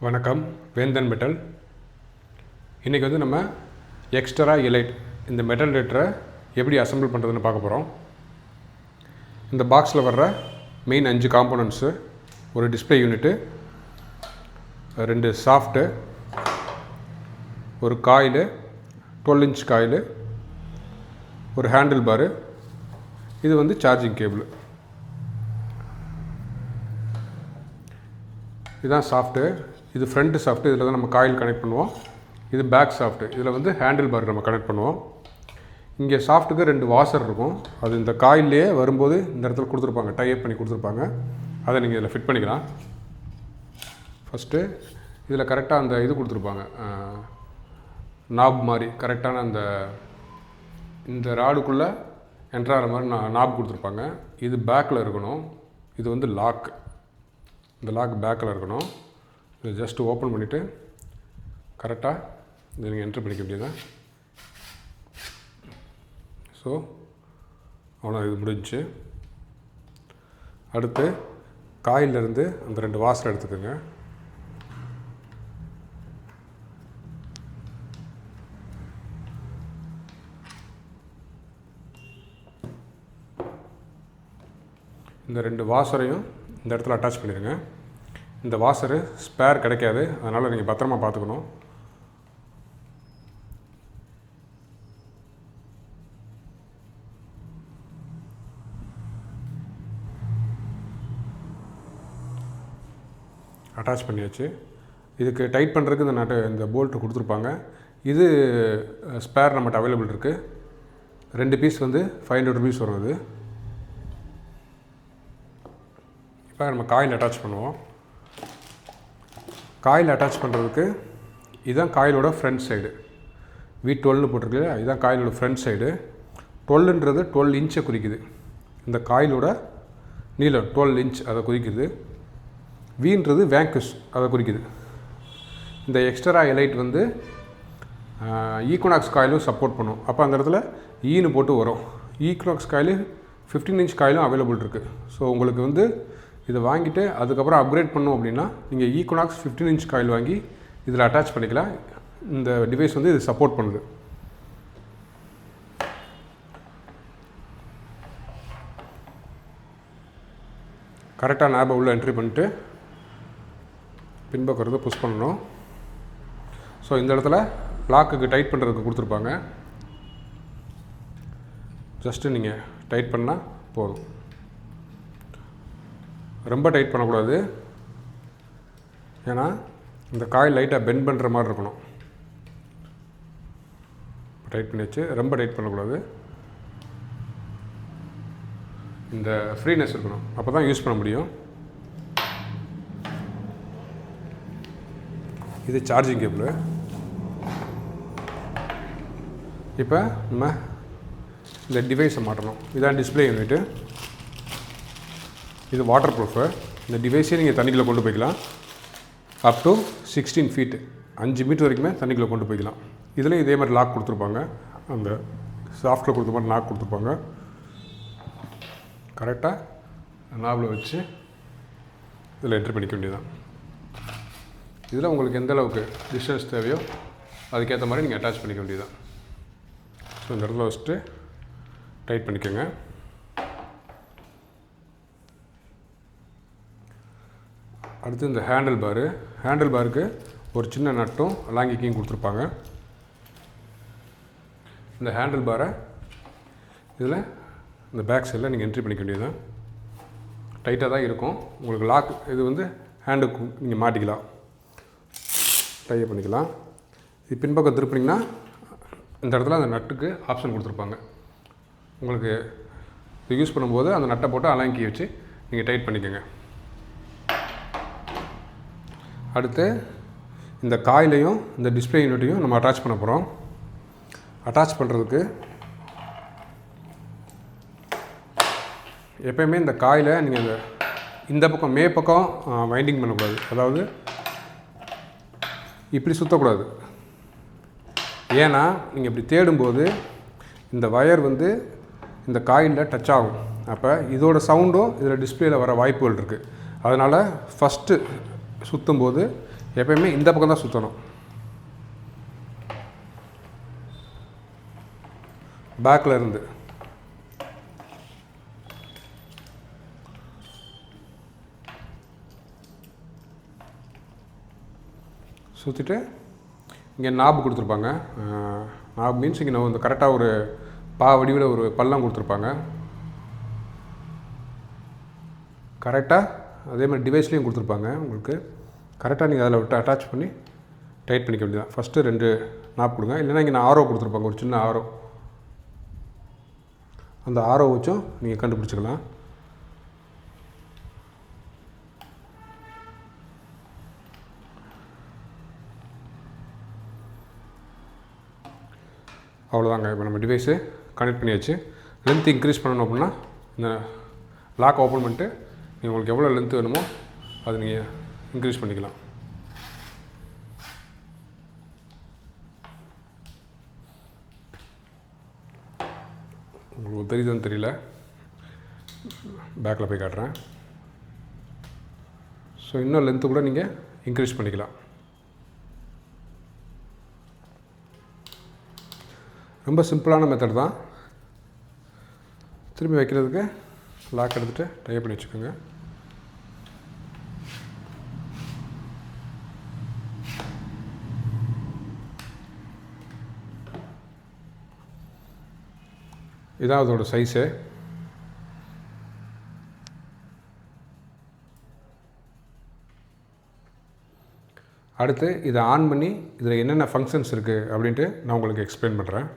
வணக்கம், வேந்தன் மெட்டல். இன்றைக்கி வந்து நம்ம எக்ஸ்ட்ரா எலைட் இந்த மெட்டல் டேட்டரை எப்படி அசம்பிள் பண்ணுறதுன்னு பார்க்க போகிறோம். இந்த பாக்ஸில் வர்ற மெயின் 5 காம்போனன்ட்ஸு, ஒரு டிஸ்பிளே யூனிட்டு, 2 சாஃப்ட்டு, ஒரு காயிலு 12 இன்ச் காயிலு, ஒரு ஹேண்டில் பாரு, இது வந்து சார்ஜிங் கேபிள். இதுதான் சாஃப்ட்டு. இது ஃப்ரண்ட் சாஃப்ட்டு, இதில் தான் நம்ம காயில் கனெக்ட் பண்ணுவோம். இது பேக் சாஃப்ட்டு, இதில் வந்து ஹேண்டில் பார் நம்ம கனெக்ட் பண்ணுவோம். இங்கே சாஃப்ட்டுக்கு 2 வாசர் இருக்கும். அது இந்த காயிலே வரும்போது இந்த இடத்துல கொடுத்துருப்பாங்க, டைப் பண்ணி கொடுத்துருப்பாங்க. அதை நீங்கள் இதில் ஃபிட் பண்ணிக்கலாம். ஃபஸ்ட்டு இதில் கரெக்டாக அந்த இது கொடுத்துருப்பாங்க, நாப் மாதிரி கரெக்டான இந்த ராடுக்குள்ளே என்ட்ராகிற மாதிரி நாப் கொடுத்துருப்பாங்க. இது பேக்கில் இருக்கணும். இது வந்து லாக், இந்த லாக் பேக்கில் இருக்கணும். இதை ஜஸ்ட்டு ஓப்பன் பண்ணிவிட்டு கரெக்டாக இதை நீங்கள் என்ட்ரு பண்ணிக்க வேண்டியதான். ஸோ அவ்வளோ, இது முடிஞ்சிச்சு. அடுத்து காயிலிருந்து அந்த 2 வாசரை எடுத்துக்கோங்க. இந்த 2 வாசரையும் இந்த இடத்துல அட்டாச் பண்ணிடுங்க. இந்த வாசரு ஸ்பேர் கிடைக்காது, அதனால் நீங்கள் பத்திரமா பார்த்துக்கணும். அட்டாச் பண்ணியாச்சு. இதுக்கு டைட் பண்ணுறதுக்கு இந்த போல்ட்டு கொடுத்துருப்பாங்க. இது ஸ்பேர் நம்மகிட்ட அவைலபிள் இருக்குது. 2 பீஸ் வந்து 500 rupees வரும். இது இப்போ நம்ம காயில் அட்டாச் பண்ணுவோம். காயில் அட்டாச் பண்ணுறதுக்கு இதுதான் காயிலோட ஃப்ரண்ட் சைடு. V12னு போட்டிருக்கு, இதுதான் காயிலோட ஃப்ரண்ட் சைடு. 12ன்றது 12 இன்ச்சை குறிக்குது. இந்த காயிலோட நீளம் 12 இன்ச், அதை குறிக்குது. Vன்றது வேங்கஸ், அதை குறிக்குது. இந்த எக்ஸ்ட்ரா எலைட் வந்து ஈக்குனாக்ஸ் காயிலும் சப்போர்ட் பண்ணும். அப்போ அந்த இடத்துல ஈன்னு போட்டு வரும். ஈக்குனாக்ஸ் காயில் 15 இன்ச் காயிலும் அவைலபிள் இருக்குது. ஸோ உங்களுக்கு வந்து இதை வாங்கிட்டு அதுக்கப்புறம் அப்கிரேட் பண்ணோம் அப்படின்னா நீங்கள் ஈக்குனாக்ஸ் 15 இன்ச் காயில் வாங்கி இதில் அட்டாச் பண்ணிக்கலாம். இந்த டிவைஸ் வந்து இது சப்போர்ட் பண்ணுது. கரெக்டாக நாபை உள்ள என்ட்ரி பண்ணிட்டு பின்பக்கம் இருந்து புஷ் பண்ணணும். ஸோ இந்த இடத்துல லாக்குக்கு டைட் பண்ணுறதுக்கு கொடுத்துருப்பாங்க. ஜஸ்ட்டு நீங்கள் டைட் பண்ணால் போதும். ரொம்ப டைட் பண்ணக்கூடாது, ஏன்னா இந்த காயில் லைட்டாக பெண்ட் பண்ணுற மாதிரி இருக்கணும். டைட் பண்ணியாச்சு. ரொம்ப டைட் பண்ணக்கூடாது, இந்த ஃப்ரீனஸ் இருக்கணும், அப்போ தான் யூஸ் பண்ண முடியும். இது சார்ஜிங் கேபிள். இப்போ நம்ம இந்த டிவைஸை மாட்டணும். இதான் டிஸ்பிளே யூனிட்டு. இது வாட்டர் ப்ரூஃபு. இந்த டிவைஸே நீங்கள் தண்ணிக்குள்ளே கொண்டு போய்க்கலாம். அப் டு 16 feet, 5 மீட்டர் வரைக்குமே தண்ணிக்குள்ளே கொண்டு போய்க்கலாம். இதுலேயும் இதே மாதிரி லாக் கொடுத்துருப்பாங்க. அந்த சாஃப்ட்டில் கொடுத்த மாதிரி லாக் கொடுத்துருப்பாங்க. கரெக்டாக நாபில் வச்சு இதில் என்ட்ரி பண்ணிக்க வேண்டியதான். இதில் உங்களுக்கு எந்த அளவுக்கு டிஸ்டன்ஸ் தேவையோ அதுக்கேற்ற மாதிரி நீங்கள் அட்டாச் பண்ணிக்க வேண்டியதான். ஸோ இந்த இடத்துல வச்சுட்டு டைட் பண்ணிக்கோங்க. அடுத்து இந்த ஹேண்டில் பாரு. ஹேண்டில் பாருக்கு ஒரு சின்ன நட்டும் லாங்கிக்கையும் கொடுத்துருப்பாங்க. இந்த ஹேண்டில் பாரை இதில் இந்த பேக் சைடில் நீங்கள் என்ட்ரி பண்ணிக்க வேண்டியதுதான். டைட்டாக தான் இருக்கும். உங்களுக்கு லாக் இது வந்து ஹேண்டுக்கு நீங்கள் மாட்டிக்கலாம், டைப் பண்ணிக்கலாம். இது பின்பக்கம் திருப்பினீங்கன்னா இந்த இடத்துல அந்த நட்டுக்கு ஆப்ஷன் கொடுத்துருப்பாங்க. உங்களுக்கு இது யூஸ் பண்ணும்போது அந்த நட்டை போட்டு அலாங்கி வச்சு நீங்கள் டைட் பண்ணிக்கோங்க. அடுத்து இந்த காயிலையும் இந்த டிஸ்பிளே யூனிட்டையும் நம்ம அட்டாச் பண்ண போகிறோம். அட்டாச் பண்ணுறதுக்கு எப்போயுமே இந்த காயிலை நீங்கள் இந்த பக்கம் பக்கம் வைண்டிங் பண்ணக்கூடாது. அதாவது இப்படி சுற்றக்கூடாது. ஏன்னா நீங்கள் இப்படி தேடும்போது இந்த வயர் வந்து இந்த காயிலில் டச் ஆகும். அப்போ இதோட சவுண்டும் இதில் டிஸ்பிளேயில் வர வாய்ப்புகள் இருக்குது. அதனால் ஃபஸ்ட்டு சுற்றும் போது எப்பயுமே இந்த பக்கம் தான் சுற்றணும். பேக்கில் இருந்து சுற்றிட்டு இங்கே நாபு கொடுத்துருப்பாங்க. நாபு மீன்ஸ் இங்கே நான் வந்து கரெக்டாக ஒரு வடிவில் ஒரு பள்ளம் கொடுத்துருப்பாங்க. கரெக்டாக அதே மாதிரி டிவைஸ்லேயும் கொடுத்துருப்பாங்க. உங்களுக்கு கரெக்டாக நீங்கள் அதில் விட்டு அட்டாச் பண்ணி டைட் பண்ணிக்க வேண்டியதான். ஃபஸ்ட்டு 2 நாப் கொடுங்க. இல்லைன்னா இங்கே நான் ஆரோ கொடுத்துருப்பாங்க, ஒரு சின்ன ஆரோ. அந்த ஆரோ வச்சும் நீங்கள் கண்டுபிடிச்சிக்கலாம். அவ்வளோதாங்க. இப்போ நம்ம டிவைஸு கனெக்ட் பண்ணியாச்சு. லென்த் இன்க்ரீஸ் பண்ணணும் அப்படின்னா இந்த லாக் ஓப்பன் பண்ணிட்டு நீங்கள் உங்களுக்கு எவ்வளோ லென்த் வேணுமோ அது நீங்கள் இன்க்ரீஸ் பண்ணிக்கலாம். உங்களுக்கு தெரியுதுன்னு தெரியல, பேக்கில் போய் காட்டுறேன். ஸோ இன்னும் லென்த்து கூட நீங்கள் இன்க்ரீஸ் பண்ணிக்கலாம். ரொம்ப சிம்பிளான மெத்தட் தான். திரும்பி வைக்கிறதுக்கு லாக் எடுத்துகிட்டு டைப் பண்ணி வச்சுக்கோங்க. இதான் அதோட சைஸு. அடுத்து இதை ஆன் பண்ணி இதில் என்னென்ன ஃபங்க்ஷன்ஸ் இருக்குது அப்படின்ட்டு நான் உங்களுக்கு எக்ஸ்பிளைன் பண்ணுறேன்.